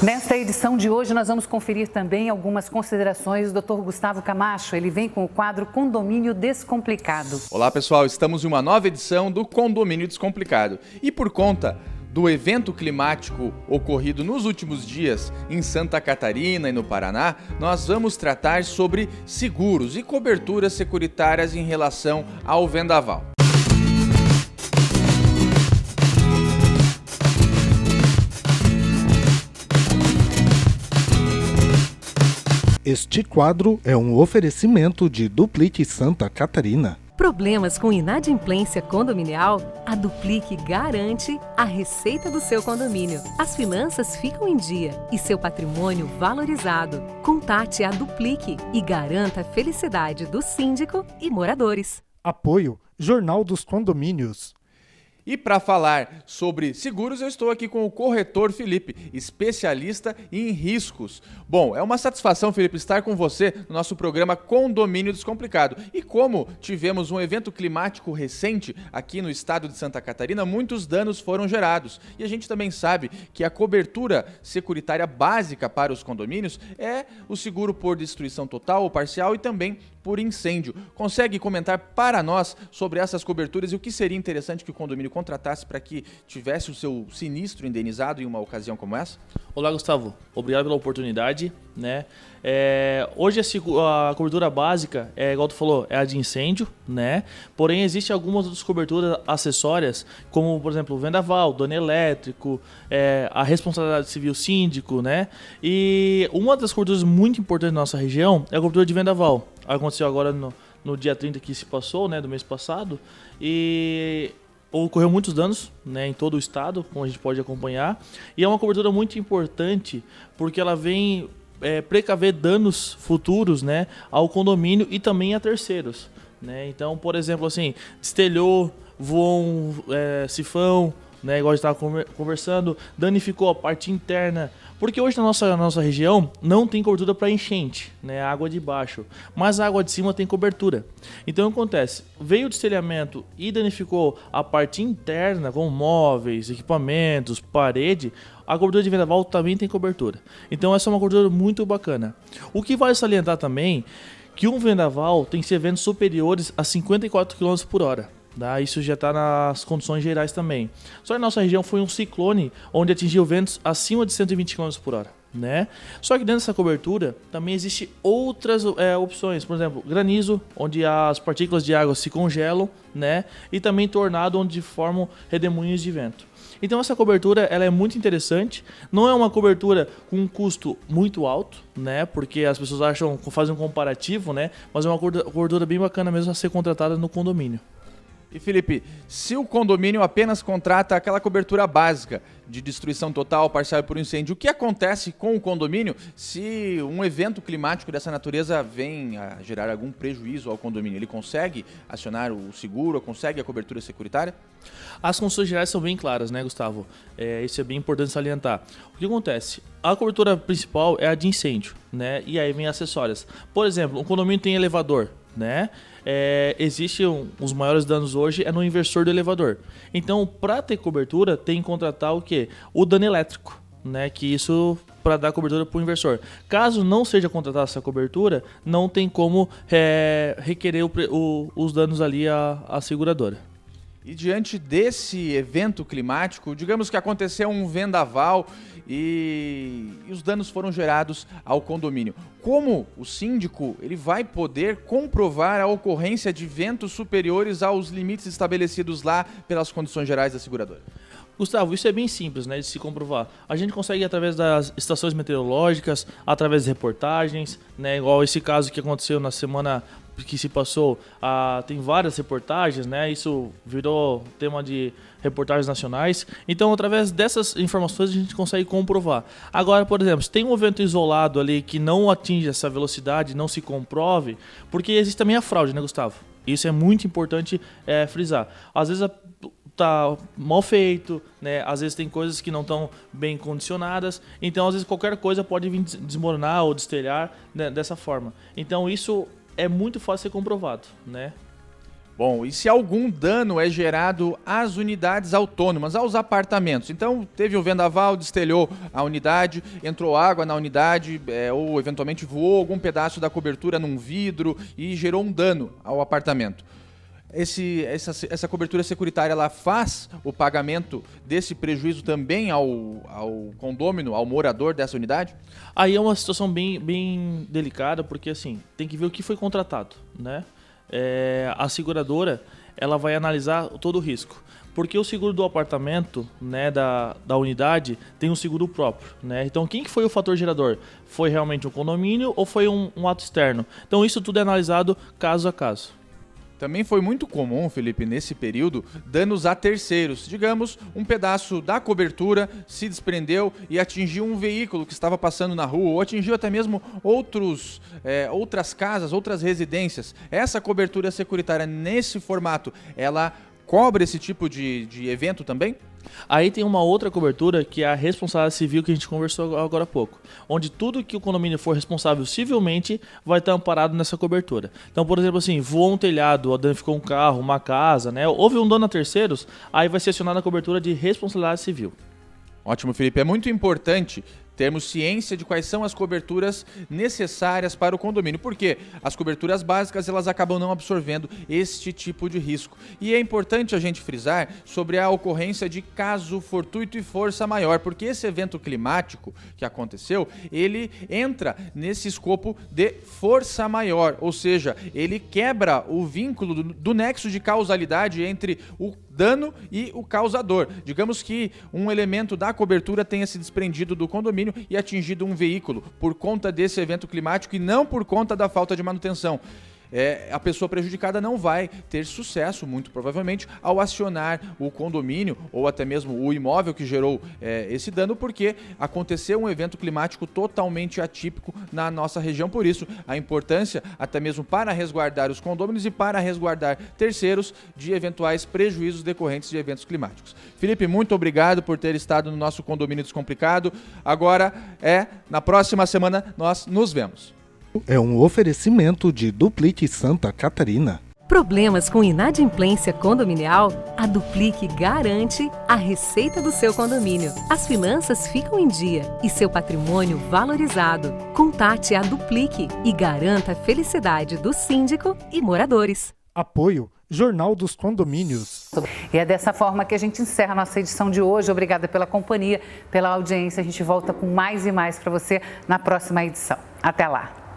Nesta edição de hoje, nós vamos conferir também algumas considerações do Dr. Gustavo Camacho. Ele vem com o quadro Condomínio Descomplicado. Olá, pessoal. Estamos em uma nova edição do Condomínio Descomplicado. E por conta do evento climático ocorrido nos últimos dias em Santa Catarina e no Paraná, nós vamos tratar sobre seguros e coberturas securitárias em relação ao vendaval. Este quadro é um oferecimento de Duplique Santa Catarina. Problemas com inadimplência condominial? A Duplique garante a receita do seu condomínio. As finanças ficam em dia e seu patrimônio valorizado. Contate a Duplique e garanta a felicidade do síndico e moradores. Apoio Jornal dos Condomínios. E para falar sobre seguros, eu estou aqui com o corretor Felipe, especialista em riscos. Bom, é uma satisfação, Felipe, estar com você no nosso programa Condomínio Descomplicado. E como tivemos um evento climático recente aqui no estado de Santa Catarina, muitos danos foram gerados. E a gente também sabe que a cobertura securitária básica para os condomínios é o seguro por destruição total ou parcial e também por incêndio. Consegue comentar para nós sobre essas coberturas e o que seria interessante que o condomínio contratasse para que tivesse o seu sinistro indenizado em uma ocasião como essa? Olá, Gustavo. Obrigado pela oportunidade, né? Hoje a cobertura básica, igual tu falou, é a de incêndio, né? Porém, existem algumas outras coberturas acessórias, como, por exemplo, o vendaval, dano elétrico, a responsabilidade civil síndico, né? E uma das coberturas muito importantes da nossa região é a cobertura de vendaval. Aconteceu agora no dia 30 que se passou, né, do mês passado, e ocorreu muitos danos, né, em todo o estado, como a gente pode acompanhar, e é uma cobertura muito importante porque ela vem precaver danos futuros, né, ao condomínio e também a terceiros, né? Então, por exemplo, assim, destelhou, voou um sifão, né, igual a gente estava conversando, danificou a parte interna, porque hoje na nossa região não tem cobertura para enchente, né, a água de baixo, mas a água de cima tem cobertura. Então o que acontece? Veio o destelhamento e danificou a parte interna, como móveis, equipamentos, parede, a cobertura de vendaval também tem cobertura. Então essa é uma cobertura muito bacana. O que vale salientar também que um vendaval tem que ser ventos superiores a 54 km por hora. Isso já está nas condições gerais também. Só que na nossa região foi um ciclone onde atingiu ventos acima de 120 km por hora. Né? Só que dentro dessa cobertura também existem outras opções. Por exemplo, granizo, onde as partículas de água se congelam, né? E também tornado, onde formam redemoinhos de vento. Então essa cobertura ela é muito interessante. Não é uma cobertura com um custo muito alto, né? Porque as pessoas fazem um comparativo, né? Mas é uma cobertura bem bacana mesmo a ser contratada no condomínio. E Felipe, se o condomínio apenas contrata aquela cobertura básica de destruição total, parcial por incêndio, o que acontece com o condomínio se um evento climático dessa natureza vem a gerar algum prejuízo ao condomínio? Ele consegue acionar o seguro, consegue a cobertura securitária? As condições gerais são bem claras, né, Gustavo? Isso é bem importante salientar. O que acontece? A cobertura principal é a de incêndio, né? E aí vem acessórias. Por exemplo, um condomínio tem elevador, né? Existem os maiores danos hoje no inversor do elevador. Então, para ter cobertura, tem que contratar o quê? O dano elétrico, né? Que isso para dar cobertura para o inversor. Caso não seja contratada essa cobertura, não tem como requerer os danos ali à seguradora. E diante desse evento climático, digamos que aconteceu um vendaval e os danos foram gerados ao condomínio. Como o síndico ele vai poder comprovar a ocorrência de ventos superiores aos limites estabelecidos lá pelas condições gerais da seguradora? Gustavo, isso é bem simples, né, de se comprovar. A gente consegue através das estações meteorológicas, através de reportagens, né, igual esse caso que aconteceu na semana que se passou, tem várias reportagens, né? Isso virou tema de reportagens nacionais. Então, através dessas informações, a gente consegue comprovar. Agora, por exemplo, se tem um evento isolado ali que não atinge essa velocidade, não se comprove, porque existe também a fraude, né, Gustavo? Isso é muito importante frisar. Às vezes tá mal feito, né? Às vezes tem coisas que não estão bem condicionadas, então às vezes qualquer coisa pode vir desmoronar ou destelhar, né, dessa forma. Então isso é muito fácil ser comprovado, né? Bom, e se algum dano é gerado às unidades autônomas, aos apartamentos? Então, teve o vendaval, destelhou a unidade, entrou água na unidade, ou eventualmente voou algum pedaço da cobertura num vidro e gerou um dano ao apartamento. Essa cobertura securitária, ela faz o pagamento desse prejuízo também ao condômino, ao morador dessa unidade? Aí é uma situação bem delicada, porque assim, tem que ver o que foi contratado, né? A seguradora, ela vai analisar todo o risco. Porque o seguro do apartamento, né, da unidade, tem um seguro próprio, né? Então, quem que foi o fator gerador? Foi realmente um condomínio ou foi um ato externo? Então, isso tudo é analisado caso a caso. Também foi muito comum, Felipe, nesse período, danos a terceiros. Digamos, um pedaço da cobertura se desprendeu e atingiu um veículo que estava passando na rua, ou atingiu até mesmo outras casas, outras residências. Essa cobertura securitária, nesse formato, ela cobre esse tipo de evento também? Aí tem uma outra cobertura, que é a responsabilidade civil, que a gente conversou agora há pouco, onde tudo que o condomínio for responsável civilmente vai estar amparado nessa cobertura. Então, por exemplo, assim, voou um telhado, danificou um carro, uma casa, né? Houve um dano a terceiros, aí vai ser acionada a cobertura de responsabilidade civil. Ótimo, Felipe. É muito importante termos ciência de quais são as coberturas necessárias para o condomínio, porque as coberturas básicas, elas acabam não absorvendo este tipo de risco. E é importante a gente frisar sobre a ocorrência de caso fortuito e força maior, porque esse evento climático que aconteceu, ele entra nesse escopo de força maior, ou seja, ele quebra o vínculo do nexo de causalidade entre o dano e o causador. Digamos que um elemento da cobertura tenha se desprendido do condomínio e atingido um veículo por conta desse evento climático e não por conta da falta de manutenção. A pessoa prejudicada não vai ter sucesso, muito provavelmente, ao acionar o condomínio ou até mesmo o imóvel que gerou esse dano, porque aconteceu um evento climático totalmente atípico na nossa região. Por isso, a importância, até mesmo para resguardar os condôminos e para resguardar terceiros de eventuais prejuízos decorrentes de eventos climáticos. Felipe, muito obrigado por ter estado no nosso Condomínio Descomplicado. Agora, na próxima semana, nós nos vemos. É um oferecimento de Duplique Santa Catarina. Problemas com inadimplência condominial? A Duplique garante a receita do seu condomínio. As finanças ficam em dia e seu patrimônio valorizado. Contate a Duplique e garanta a felicidade do síndico e moradores. Apoio Jornal dos Condomínios. E é dessa forma que a gente encerra a nossa edição de hoje. Obrigada pela companhia, pela audiência. A gente volta com mais e mais para você na próxima edição. Até lá!